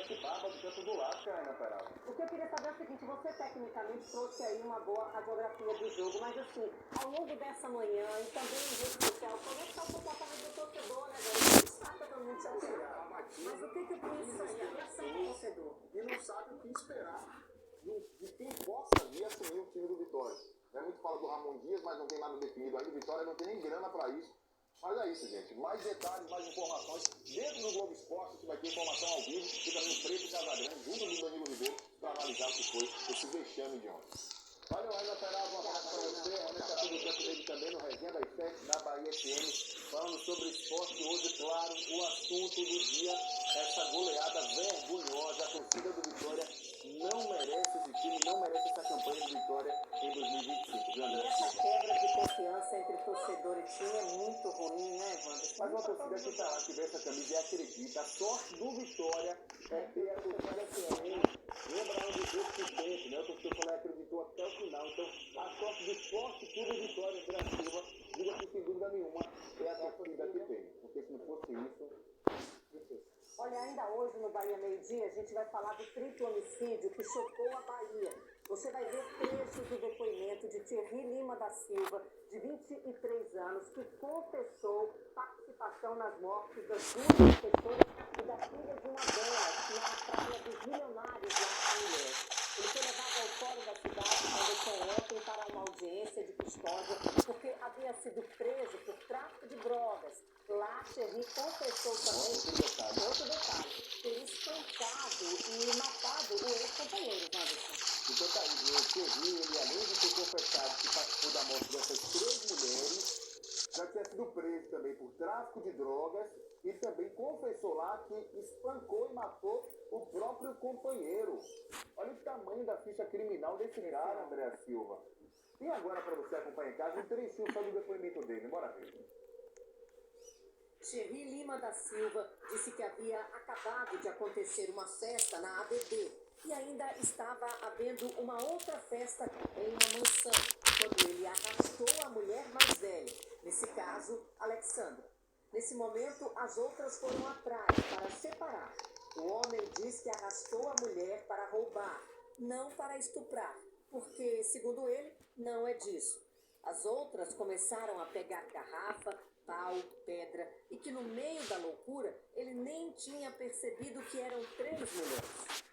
Piracicaba, do canto do lado, Ana Peralta. O que eu queria saber é o seguinte, você tecnicamente trouxe aí uma boa radiografia do jogo, mas assim, ao longo dessa manhã e também em rede social, como é que está o comportamento do torcedor, né, velho? Não sabe todo mundo chateado. Mas o que eu penso aí? A reação do torcedor. E não sabe o que esperar de quem possa vir assumir o time do Vitória. Muito fala do Ramon Dias, mas não tem nada definido ainda. O Vitória não tem nem grana para isso. Mas é isso, gente. Mais detalhes, mais informações dentro do Globo Esporte. Você vai ter informação ao vivo e também o Preto Casagrande, junto do Danilo Ribeiro, para analisar o que foi esse vexame de ontem. Valeu, Ana Peralta, um abraço para você. Ana está tudo tempo dele também no Resenha das 7 da Bahia FM, falando sobre esporte. Hoje, claro, o assunto do dia, essa goleada vergonhosa. A torcida do Vitória não merece esse time, não merece essa campanha do Vitória em 2025. Viu, André? E essa quebra de confiança entre torcedor e time é muito ruim, né, Wander? Mas uma torcida que está lá, que vê essa camisa e acredita, a sorte do Vitória é ter a torcida fiel. Lembrando do jeito que tem, né? O torcedor falou acreditou até o final. Então, a sorte do Esporte Clube Vitória André Silva, diga-se sem dúvida nenhuma, é a torcida que tem. Porque se não fosse isso. Olha, ainda hoje no Bahia Meio-Dia, a gente vai falar do triplo homicídio que chocou a Bahia. Você vai ver trechos do depoimento de Thierry Lima da Silva, de 23 anos, que confessou participação nas mortes das duas professoras e da filha de uma delas, na praia dos Milionários, lá em Ilhéus. Ele foi levado ao fórum da cidade quando foi ontem para uma audiência de custódia, porque havia sido preso por tráfico de drogas. Lá, Thierry confessou também, outro detalhe, ter espancado e matado o ex-companheiro, Wanderson. Então tá aí, o Thierry, ele além de ter confessado que participou da morte dessas 3 mulheres, já tinha sido preso também por tráfico de drogas e também confessou lá que espancou e matou o próprio companheiro. Olha o tamanho da ficha criminal desse cara, André Silva. E agora, para você acompanhar em casa, um trechinho só do depoimento dele. Bora ver. Thierry Lima da Silva disse que havia acabado de acontecer uma festa na ABB e ainda estava havendo uma outra festa em uma mansão, quando ele arrastou a mulher mais velha, nesse caso, Alexandra. Nesse momento, as outras foram atrás para separar. O homem diz que arrastou a mulher para roubar, não para estuprar, porque, segundo ele, não é disso. As outras começaram a pegar garrafa, pau, pedra, e que no meio da loucura ele nem tinha percebido que eram 3 mulheres.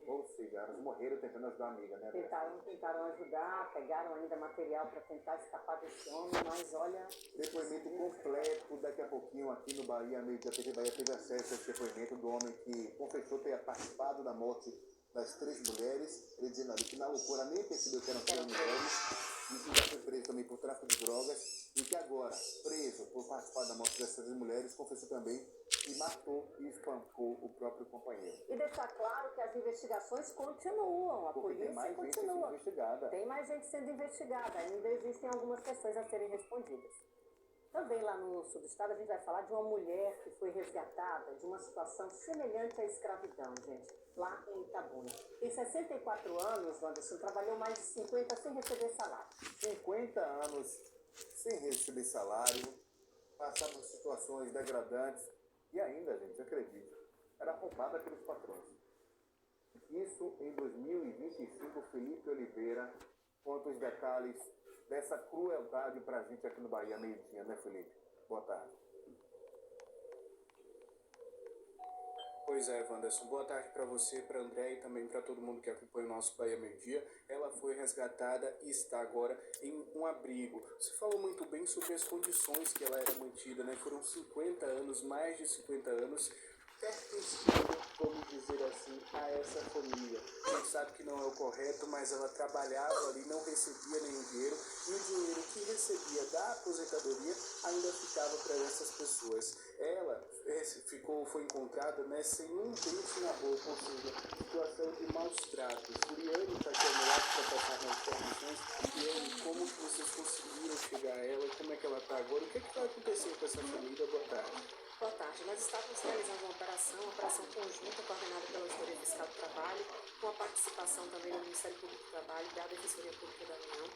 Ou seja, elas morreram tentando ajudar a amiga, né? Tentaram ajudar, pegaram ainda material para tentar escapar desse homem, mas olha... Depoimento completo, daqui a pouquinho aqui no Bahia Meio-Dia, a TV Bahia teve acesso a esse depoimento do homem que confessou ter participado da morte das 3 mulheres, ele dizendo ali que na loucura nem percebeu que eram 3 mulheres, e que já foi preso também por tráfico de drogas, e que agora, preso por participar da morte dessas 3 mulheres, confessou também que matou e espancou o próprio companheiro. E deixar claro que as investigações continuam, a Porque polícia tem mais continua. gente sendo investigada. Tem mais gente sendo investigada, ainda existem algumas questões a serem respondidas. Também lá no sul do estado a gente vai falar de uma mulher que foi resgatada de uma situação semelhante à escravidão, gente, lá em Itabuna. Tem 64 anos, Wanderson, trabalhou mais de 50 sem receber salário. 50 anos sem receber salário, passava por situações degradantes e ainda, gente, acredito, era roubada pelos patrões. Isso em 2025, Felipe Oliveira conta os detalhes dessa crueldade pra gente aqui no Bahia Meio-Dia, né, Felipe? Boa tarde. Pois é, Wanderson. Boa tarde para você, para André e também para todo mundo que acompanha o nosso Bahia Meio-Dia. Ela foi resgatada e está agora em um abrigo. Você falou muito bem sobre as condições que ela era mantida, né? Foram 50 anos, mais de 50 anos, pertencendo, vamos dizer assim, a essa família. A gente sabe que não é o correto, mas ela trabalhava ali, não recebia nenhum dinheiro, e o dinheiro que recebia da aposentadoria ainda ficava para essas pessoas. Ela foi encontrada, né, sem um dente na boca, ou seja, situação de maus tratos. Uriane está aqui ao meu lado para passar mais informações. Uriane, como que vocês conseguiram chegar a ela? Como é que ela está agora? O que vai acontecer com essa família? Boa tarde. Boa tarde. Nós estávamos realizando uma operação conjunta coordenada pela Autoridade Fiscal do Trabalho, com a participação também do Ministério Público do Trabalho e da Defensoria Pública da União.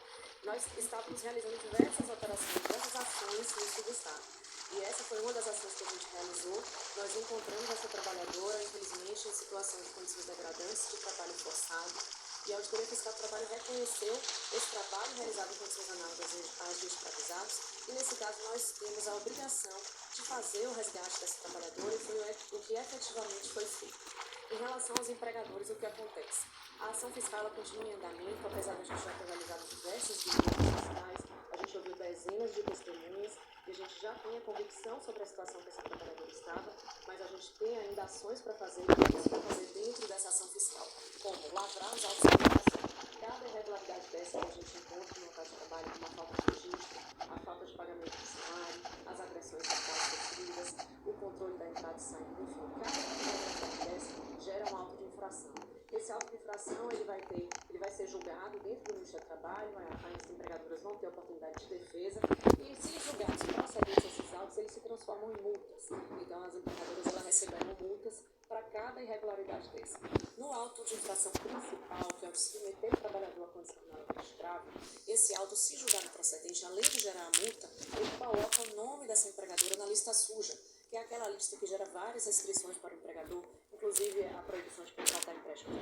Nós estávamos realizando diversas operações, diversas ações no sul do estado. E essa foi uma das ações que a gente realizou. Nós encontramos essa trabalhadora infelizmente, em situação de condições degradantes de trabalho forçado. E a Auditoria Fiscal do Trabalho reconheceu esse trabalho realizado em condições análogas às de escravizados, e nesse caso nós temos a obrigação de fazer o resgate dessa trabalhadora, e foi o que efetivamente foi feito. Em relação aos empregadores, o que acontece? A ação fiscal ela continua em andamento, apesar de a gente já ter realizado diversas visitas fiscais, a gente ouviu dezenas de testemunhas, e a gente já tem a convicção sobre a situação que essa trabalhadora estava, mas a gente tem ainda ações para fazer, e é isso para fazer dentro dessa ação fiscal, como lavrar os autos de declaração. Cada irregularidade dessa que a gente encontra no local de trabalho, como a falta de registro, a falta de pagamento de salário, as agressões fiscais sofridas, o controle da entrada e saída, enfim, cada irregularidade dessa gera um auto de infração. Esse auto de infração ele vai ser julgado dentro do Ministério do Trabalho, as empregadoras vão ter oportunidade de defesa, e se julgados procedentes esses autos, eles se transformam em multas. Então as empregadoras elas receberão multas para cada irregularidade dessa. No auto de infração principal, que é o de submeter o trabalhador à condição de escravo, esse auto, se julgado procedente, além de gerar a multa, ele coloca o nome dessa empregadora na lista suja, que é aquela lista que gera várias restrições para o empregador, inclusive a proibição de contratar empréstimos.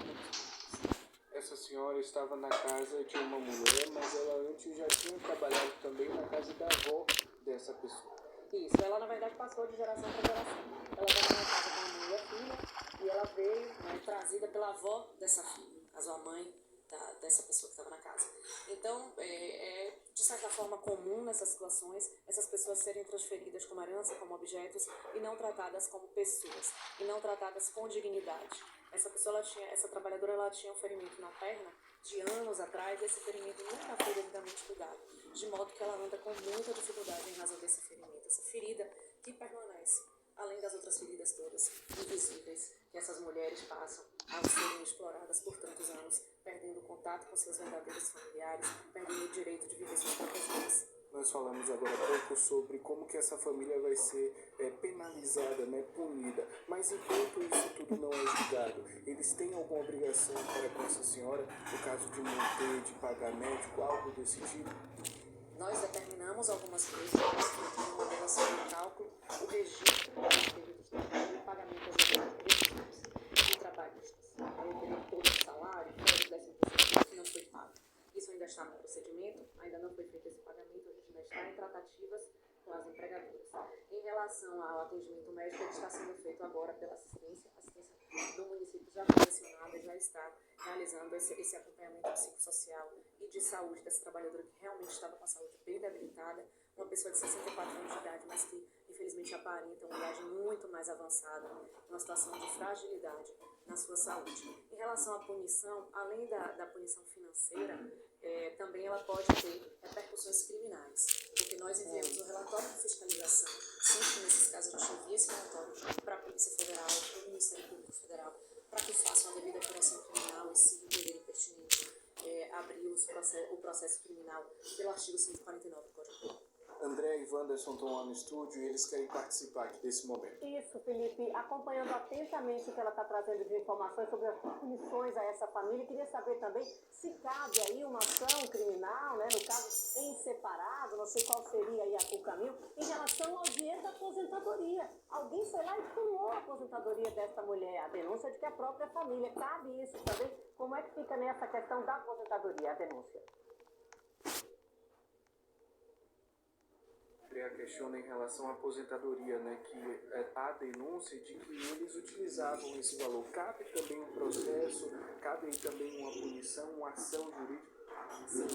Essa senhora estava na casa de uma mulher, mas ela antes já tinha trabalhado também na casa da avó dessa pessoa. Isso, ela na verdade passou de geração para geração. Ela estava na casa da mãe e a filha, e ela veio trazida pela avó dessa filha, a mãe dessa pessoa que estava na casa. Então, é de certa forma comum nessas situações essas pessoas serem transferidas como herança, como objetos, e não tratadas como pessoas, e não tratadas com dignidade. Essa trabalhadora ela tinha um ferimento na perna de anos atrás, e esse ferimento nunca foi devidamente cuidado, de modo que ela anda com muita dificuldade em razão desse ferimento, essa ferida que permanece, além das outras feridas todas invisíveis que essas mulheres passam ao serem exploradas por tantos anos, perdendo o contato com seus verdadeiros familiares, perdendo o direito de viver suas próprias vidas. Nós falamos agora há pouco sobre como que essa família vai ser penalizada, punida. Mas enquanto isso tudo não é julgado, eles têm alguma obrigação para com essa senhora, no caso de manter, de pagar médico, algo desse tipo? Nós determinamos algumas coisas, uma delas foi o cálculo, o registro do trabalho e o pagamento das obrigações de trabalhistas. O período todo de salário, fora do 10%, isso não foi pago. Isso ainda está no procedimento, ainda não foi feito esse pagamento, a gente ainda está em tratativas com as empregadoras. Em relação ao atendimento médico, ele está sendo feito agora pela assistência do município já convencionada, já está realizando esse acompanhamento psicossocial e de saúde dessa trabalhadora que realmente estava com a saúde bem debilitada, uma pessoa de 64 anos de idade, mas que infelizmente aparenta uma idade muito mais avançada, uma situação de fragilidade na sua saúde. Em relação à punição, além da punição financeira, também ela pode ter repercussões criminais, porque nós enviamos o relatório de fiscalização, sempre nesses casos a gente envia esse relatório para a Polícia Federal, para o Ministério Público Federal, para que façam a devida apuração criminal e, se entenderem pertinente, abrir o processo criminal pelo artigo 149 do Código Penal. André e Wanderson estão lá no estúdio e eles querem participar aqui desse momento. Isso, Felipe, acompanhando atentamente o que ela está trazendo de informações sobre as punições a essa família, queria saber também se cabe aí uma ação criminal, no caso em separado, não sei qual seria aí o caminho, em relação ao dinheiro da aposentadoria. Alguém foi lá e pulou a aposentadoria dessa mulher, a denúncia de que a própria família, cabe isso também? Como é que fica nessa questão da aposentadoria, a denúncia? A questiona em relação à aposentadoria, que há denúncia de que eles utilizavam esse valor. Cabe também um processo, cabe também uma punição, uma ação jurídica? Sim,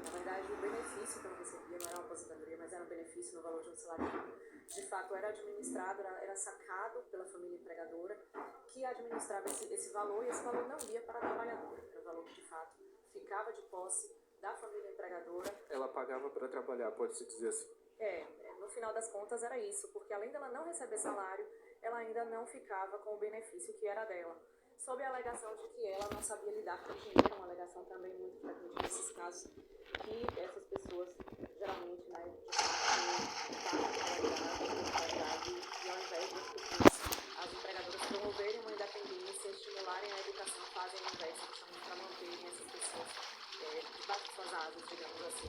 na verdade o benefício que eu recebia não era uma aposentadoria, mas era um benefício no valor de um salário mínimo. De fato, era administrado, era sacado pela família empregadora, que administrava esse valor, e esse valor não ia para a trabalhadora. Era um valor que, de fato, ficava de posse da família empregadora. Ela pagava para trabalhar, pode-se dizer assim? No final das contas era isso, porque além dela não receber salário, ela ainda não ficava com o benefício que era dela, sob a alegação de que ela não sabia lidar com o dinheiro, uma alegação também muito frequente nesses casos, que essas pessoas geralmente, de fato, passam e ao invés de as empregadoras promoverem uma independência, estimularem a educação, fazem o inverso, justamente para manterem essas pessoas debaixo de suas asas, digamos assim,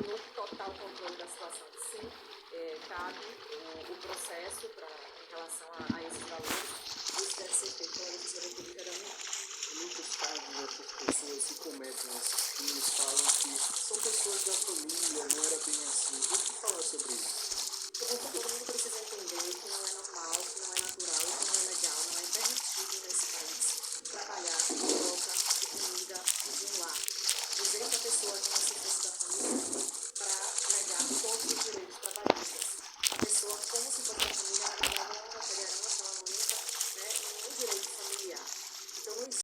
no total controle da situação. Sim, cabe o processo em relação a esses valores, isso deve da família não era bem assim. O que falar sobre isso? Eu vou